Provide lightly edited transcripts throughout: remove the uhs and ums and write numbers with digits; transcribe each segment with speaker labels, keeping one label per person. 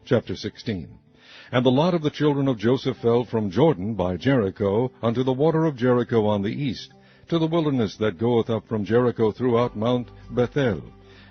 Speaker 1: Chapter 16. And the lot of the children of Joseph fell from Jordan by Jericho unto the water of Jericho on the east, to the wilderness that goeth up from Jericho throughout Mount Bethel,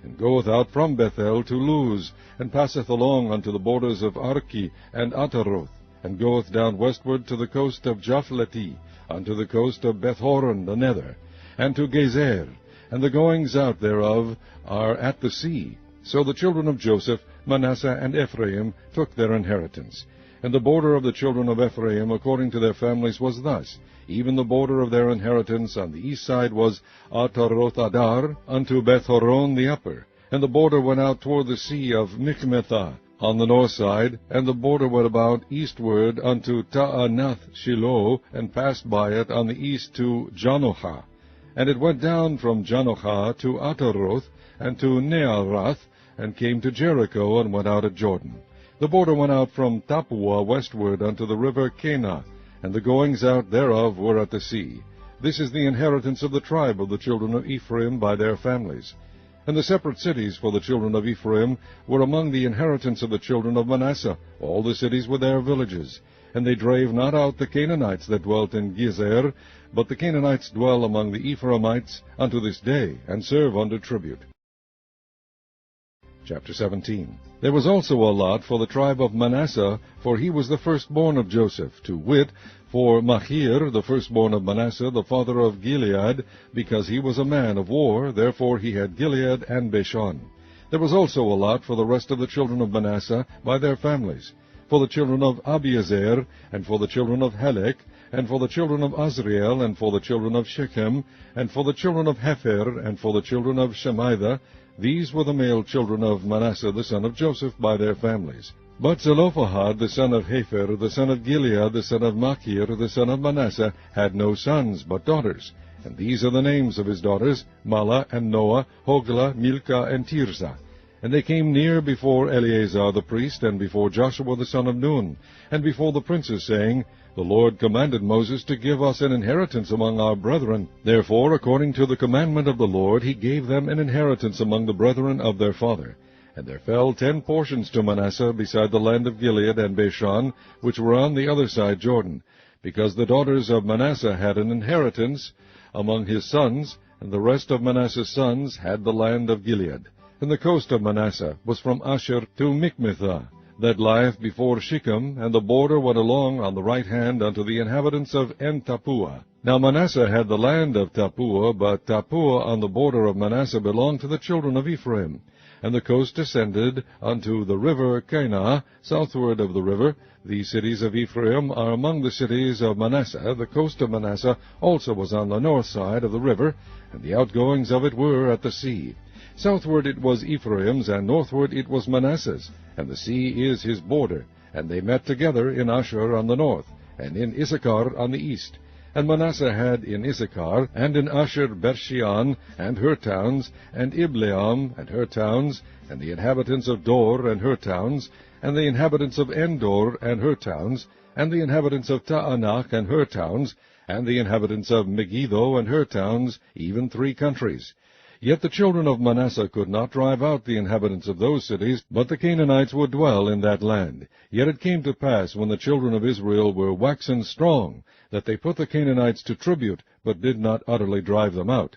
Speaker 1: and goeth out from Bethel to Luz, and passeth along unto the borders of Arki and Ataroth, and goeth down westward to the coast of Japhleti, unto the coast of Bethhoron the nether, and to Gezer, and the goings out thereof are at the sea. So the children of Joseph, Manasseh, and Ephraim took their inheritance. And the border of the children of Ephraim according to their families was thus. Even the border of their inheritance on the east side was Ataroth Adar unto Bethhoron the upper. And the border went out toward the sea of Michmethah on the north side, and the border went about eastward unto Taanath Shiloh, and passed by it on the east to Janohah. And it went down from Janohah to Ataroth, and to Nearath, and came to Jericho, and went out at Jordan. The border went out from Tappuah westward unto the river Kanah, and the goings out thereof were at the sea. This is the inheritance of the tribe of the children of Ephraim by their families. And the separate cities for the children of Ephraim were among the inheritance of the children of Manasseh, all the cities with their villages. And they drave not out the Canaanites that dwelt in Gezer, but the Canaanites dwell among the Ephraimites unto this day, and serve under tribute. Chapter 17. There was also a lot for the tribe of Manasseh, for he was the firstborn of Joseph, to wit, for Machir, the firstborn of Manasseh, the father of Gilead, because he was a man of war, therefore he had Gilead and Bashan. There was also a lot for the rest of the children of Manasseh by their families, for the children of Abiezer, and for the children of Helek, and for the children of Azriel, and for the children of Shechem, and for the children of Hepher, and for the children of Shemida. These were the male children of Manasseh the son of Joseph by their families. But Zelophehad the son of Hepher, the son of Gilead, the son of Machir, the son of Manasseh, had no sons, but daughters. And these are the names of his daughters, Mahlah, and Noah, Hoglah, Milcah, and Tirzah. And they came near before Eleazar the priest, and before Joshua the son of Nun, and before the princes, saying, The Lord commanded Moses to give us an inheritance among our brethren. Therefore, according to the commandment of the Lord, he gave them an inheritance among the brethren of their father. And there fell 10 portions to Manasseh, beside the land of Gilead and Bashan, which were on the other side Jordan, because the daughters of Manasseh had an inheritance among his sons, and the rest of Manasseh's sons had the land of Gilead. And the coast of Manasseh was from Asher to Michmethah, that lieth before Shechem, and the border went along on the right hand unto the inhabitants of En-Tappuah. Now Manasseh had the land of Tappuah, but Tappuah on the border of Manasseh belonged to the children of Ephraim. And the coast descended unto the river Kanah, southward of the river. The cities of Ephraim are among the cities of Manasseh. The coast of Manasseh also was on the north side of the river, and the outgoings of it were at the sea. Southward it was Ephraim's, and northward it was Manasseh's, and the sea is his border. And they met together in Asher on the north, and in Issachar on the east. And Manasseh had in Issachar, and in Asher, Bershean, and her towns, and Ibleam, and her towns, and the inhabitants of Dor, and her towns, and the inhabitants of Endor, and her towns, and the inhabitants of Taanach, and her towns, and the inhabitants of Megiddo, and her towns, even 3 countries. Yet the children of Manasseh could not drive out the inhabitants of those cities, but the Canaanites would dwell in that land. Yet it came to pass, when the children of Israel were waxen strong, that they put the Canaanites to tribute, but did not utterly drive them out.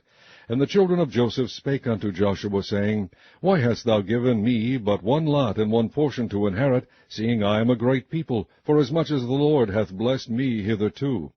Speaker 1: And the children of Joseph spake unto Joshua, saying, Why hast thou given me but 1 lot and 1 portion to inherit, seeing I am a great people, forasmuch as the Lord hath blessed me hitherto?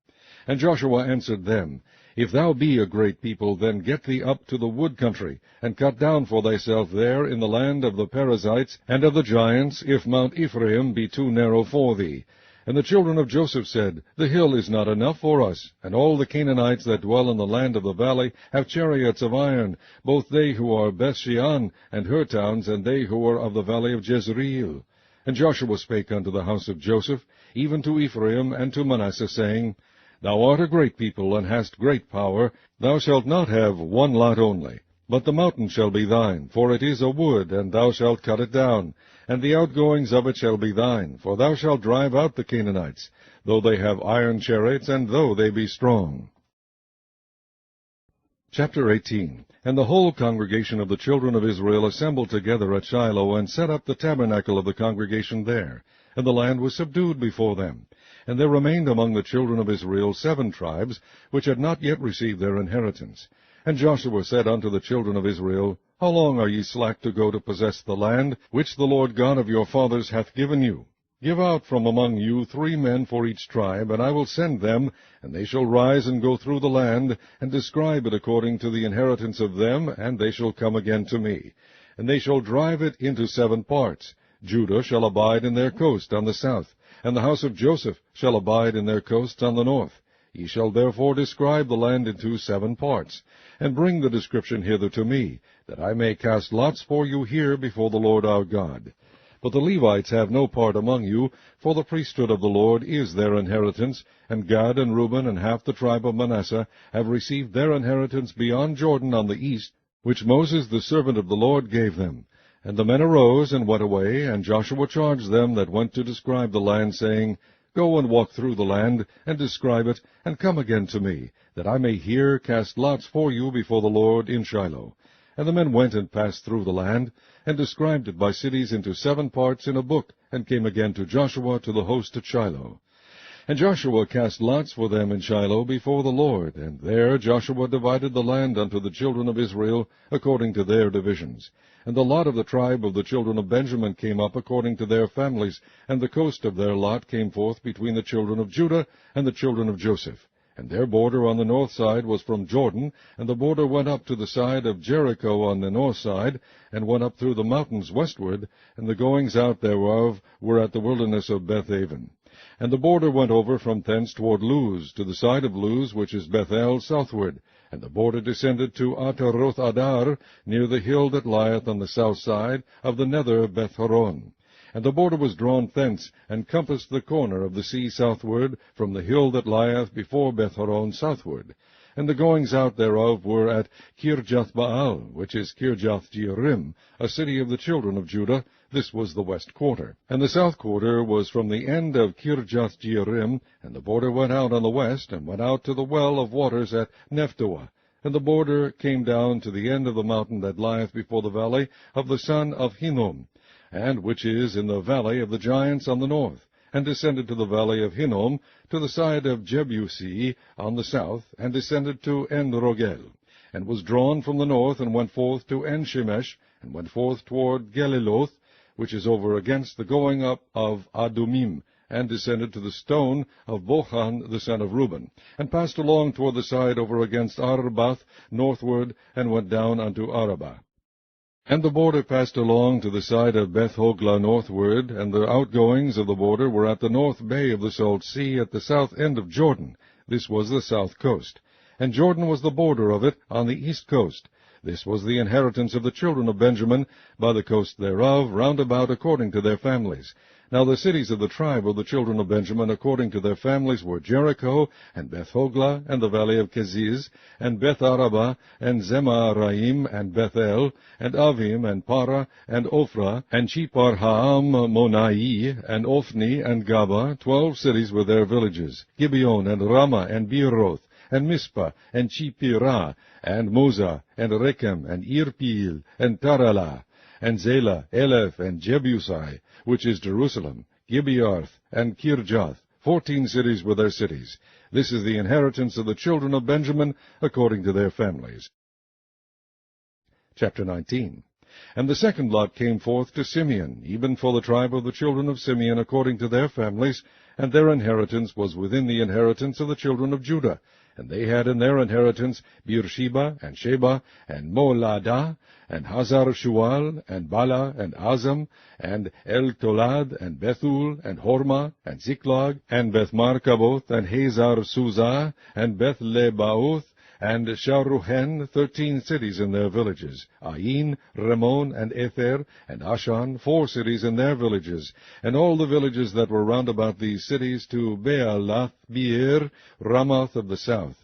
Speaker 1: And Joshua answered them, If thou be a great people, then get thee up to the wood country, and cut down for thyself there in the land of the Perizzites and of the giants, if Mount Ephraim be too narrow for thee. And the children of Joseph said, The hill is not enough for us, and all the Canaanites that dwell in the land of the valley have chariots of iron, both they who are Bethshean and her towns, and they who are of the valley of Jezreel. And Joshua spake unto the house of Joseph, even to Ephraim and to Manasseh, saying, Thou art a great people, and hast great power. Thou shalt not have 1 lot only, but the mountain shall be thine, for it is a wood, and thou shalt cut it down. And the outgoings of it shall be thine, for thou shalt drive out the Canaanites, though they have iron chariots, and though they be strong. Chapter 18. And the whole congregation of the children of Israel assembled together at Shiloh, and set up the tabernacle of the congregation there. And the land was subdued before them. And there remained among the children of Israel 7 tribes, which had not yet received their inheritance. And Joshua said unto the children of Israel, How long are ye slack to go to possess the land, which the Lord God of your fathers hath given you? Give out from among you 3 men for each tribe, and I will send them, and they shall rise and go through the land, and describe it according to the inheritance of them, and they shall come again to me. And they shall drive it into 7 parts. Judah shall abide in their coast on the south, and the house of Joseph shall abide in their coasts on the north. Ye shall therefore describe the land into 7 parts, and bring the description hither to me, that I may cast lots for you here before the Lord our God. But the Levites have no part among you, for the priesthood of the Lord is their inheritance, and Gad and Reuben and half the tribe of Manasseh have received their inheritance beyond Jordan on the east, which Moses the servant of the Lord gave them. And the men arose and went away, and Joshua charged them that went to describe the land, saying, Go and walk through the land, and describe it, and come again to me, that I may here cast lots for you before the Lord in Shiloh. And the men went and passed through the land, and described it by cities into 7 parts in a book, and came again to Joshua to the host at Shiloh. And Joshua cast lots for them in Shiloh before the Lord, and there Joshua divided the land unto the children of Israel according to their divisions. And the lot of the tribe of the children of Benjamin came up according to their families, and the coast of their lot came forth between the children of Judah and the children of Joseph. And their border on the north side was from Jordan, and the border went up to the side of Jericho on the north side, and went up through the mountains westward, and the goings out thereof were at the wilderness of Bethaven. And the border went over from thence toward Luz, to the side of Luz, which is Bethel, southward. And the border descended to Ataroth Adar, near the hill that lieth on the south side of the nether Beth-horon. And the border was drawn thence, and compassed the corner of the sea southward, from the hill that lieth before Beth-horon southward. And the goings out thereof were at Kirjath-baal, which is Kirjath-jearim, a city of the children of Judah. This was the west quarter. And the south quarter was from the end of Kirjath-jearim, and the border went out on the west, and went out to the well of waters at Nephtoah. And the border came down to the end of the mountain that lieth before the valley of the son of Hinnom, and which is in the valley of the giants on the north, and descended to the valley of Hinnom, to the side of Jebusi on the south, and descended to En-rogel, and was drawn from the north, and went forth to En-shemesh, and went forth toward Geliloth, which is over against the going up of Adumim, and descended to the stone of Bochan the son of Reuben, and passed along toward the side over against Arbath northward, and went down unto Arabah. And the border passed along to the side of Beth-hoglah northward, and the outgoings of the border were at the north bay of the salt sea, at the south end of Jordan. This was the south coast. And Jordan was the border of it on the east coast. This was the inheritance of the children of Benjamin, by the coast thereof, round about according to their families. Now the cities of the tribe of the children of Benjamin according to their families were Jericho, and Beth-hoglah, and the valley of Keziz, and Beth-arabah, and Zemaraim, and Bethel, and Avim, and Parah, and Ophrah, and Cheparhaam-monai, and Ophni, and Gaba, 12 cities with their villages, Gibeon, and Ramah, and Beeroth, and Mizpah, and Chipirah, and Moza, and Rechem, and Irpeel, and Taralah, and Zelah, Eleph, and Jebusai, which is Jerusalem, Gibearth, and Kirjath, 14 cities with their cities. This is the inheritance of the children of Benjamin, according to their families. Chapter 19. And the second lot came forth to Simeon, even for the tribe of the children of Simeon, according to their families, and their inheritance was within the inheritance of the children of Judah. And they had in their inheritance Beersheba, and Sheba, and Moladah, and Hazar-shual, and Bala, and Azam, and El-tolad, and Bethul, and Hormah, and Ziklag, and Beth-markaboth, and Hazar-suzah, and Beth-lebaoth, and Sharuhen, 13 cities in their villages, Ain, Ramon, and Ether, and Ashan, 4 cities in their villages, and all the villages that were round about these cities, to Bealath, Beer, Ramoth of the south.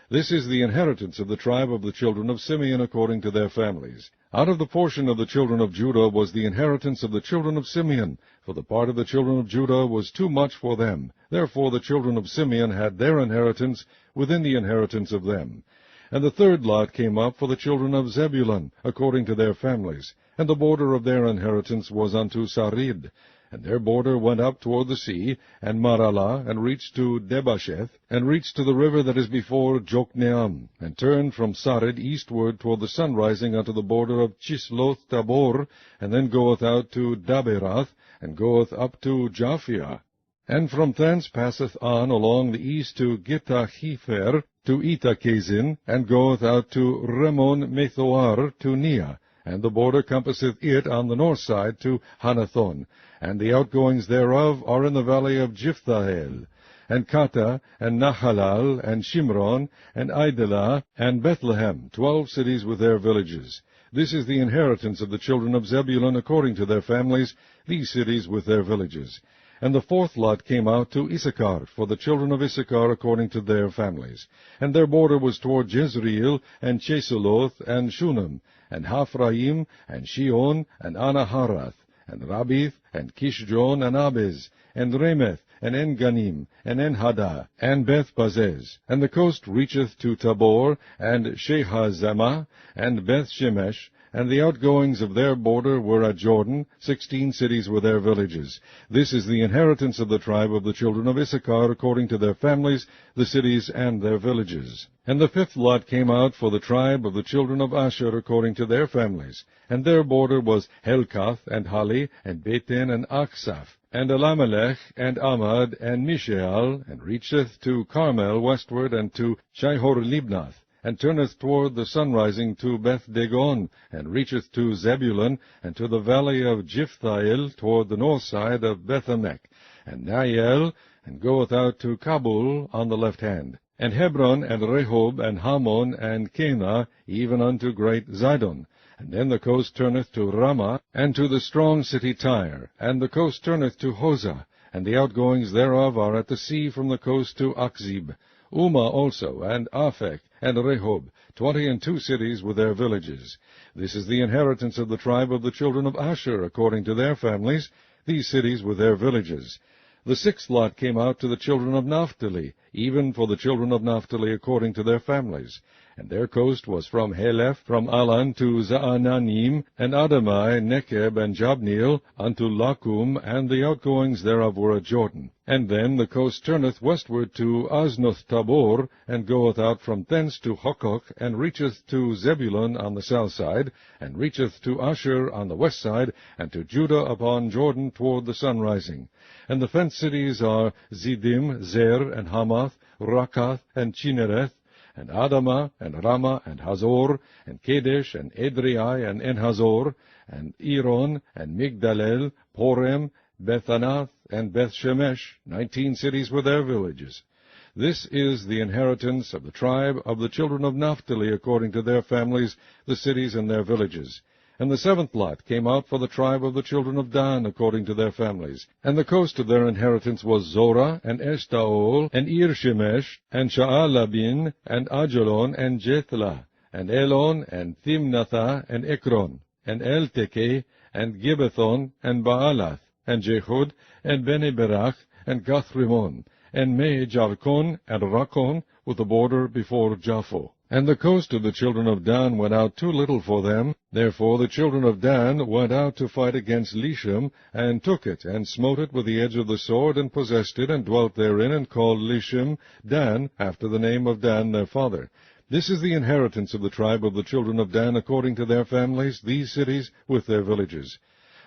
Speaker 1: This is the inheritance of the tribe of the children of Simeon according to their families. Out of the portion of the children of Judah was the inheritance of the children of Simeon, for the part of the children of Judah was too much for them. Therefore the children of Simeon had their inheritance within the inheritance of them. And the third lot came up for the children of Zebulun, according to their families. And the border of their inheritance was unto Sarid. And their border went up toward the sea, and Maralah, and reached to Debasheth, and reached to the river that is before Jokneam, and turned from Sarid eastward toward the sun rising unto the border of Chisloth Tabor, and then goeth out to Daberath, and goeth up to Japhia. And from thence passeth on along the east to Gittahepher, to Etachazin, and goeth out to Remon Methoar, to Nea. And the border compasseth it on the north side to Hanathon, and the outgoings thereof are in the valley of Jiphthahel. And Kata, and Nahalal, and Shimron, and Idalah, and Bethlehem, 12 cities with their villages. This is the inheritance of the children of Zebulun according to their families, these cities with their villages. And the fourth lot came out to Issachar, for the children of Issachar according to their families. And their border was toward Jezreel, and Chesuloth, and Shunem, and Haphraim, and Shion, and Anaharath, and Rabith, and Kishjon, and Abez, and Remeth, and Enganim, and Enhada, and Beth-Pazez. And the coast reacheth to Tabor, and Shehazamah, and Beth-Shemesh, and the outgoings of their border were at Jordan, 16 cities with their villages. This is the inheritance of the tribe of the children of Issachar, according to their families, the cities and their villages. And the fifth lot came out for the tribe of the children of Asher, according to their families. And their border was Helkath, and Hali, and Beten, and Achsaph, and Elimelech, and Amad, and Mishael, and reacheth to Carmel westward, and to Shihor-Libnath, and turneth toward the sun rising to Beth-Dagon, and reacheth to Zebulun, and to the valley of Jiphthahel toward the north side of Bethamek, and Naiel, and goeth out to Kabul on the left hand, and Hebron, and Rehob, and Hamon, and Cana, even unto great Zidon. And then the coast turneth to Ramah, and to the strong city Tyre, and the coast turneth to Hosah, and the outgoings thereof are at the sea from the coast to Achzib. Umah also, and Aphek, and Rehob, 22 cities with their villages. This is the inheritance of the tribe of the children of Asher, according to their families, these cities with their villages. The sixth lot came out to the children of Naphtali, even for the children of Naphtali according to their families. And their coast was from Heleph, from Alan to Zaananim, and Adamai, Nekeb, and Jabneel, unto Lakum, and the outgoings thereof were at Jordan. And then the coast turneth westward to Aznoth Tabor, and goeth out from thence to Hokok, and reacheth to Zebulun on the south side, and reacheth to Asher on the west side, and to Judah upon Jordan toward the sun rising. And the fenced cities are Ziddim, Zer, and Hamath, Rakath, and Chinnereth, and Adamah, and Ramah, and Hazor, and Kadesh, and Edrei, and Enhazor, and Iron, and Migdalel, Porem, Bethanath, and Beth-Shemesh, 19 cities with their villages. This is the inheritance of the tribe of the children of Naphtali according to their families, the cities and their villages. And the seventh lot came out for the tribe of the children of Dan according to their families. And the coast of their inheritance was Zorah, and Eshtaol, and Ir-shemesh, and Sha'alabin, and Ajalon, and Jethlah, and Elon, and Thimnathah, and Ekron, and Eltekeh, and Gibbethon, and Baalath, and Jehud, and Bene-Berach, and Gathrimon, and Me-Jarkon, and Rakon, with the border before Japho. And the coast of the children of Dan went out too little for them. Therefore the children of Dan went out to fight against Lishem, and took it, and smote it with the edge of the sword, and possessed it, and dwelt therein, and called Lishem Dan, after the name of Dan their father. This is the inheritance of the tribe of the children of Dan according to their families, these cities with their villages.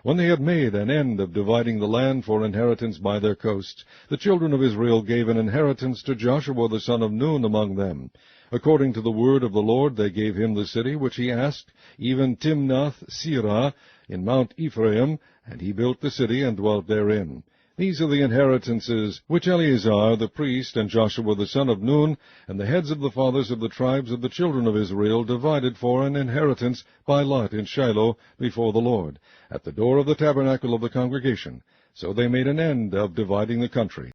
Speaker 1: When they had made an end of dividing the land for inheritance by their coasts, the children of Israel gave an inheritance to Joshua the son of Nun among them. According to the word of the Lord they gave him the city which he asked, even Timnath-Serah in Mount Ephraim, and he built the city and dwelt therein. These are the inheritances which Eleazar the priest and Joshua the son of Nun and the heads of the fathers of the tribes of the children of Israel divided for an inheritance by lot in Shiloh before the Lord, at the door of the tabernacle of the congregation. So they made an end of dividing the country.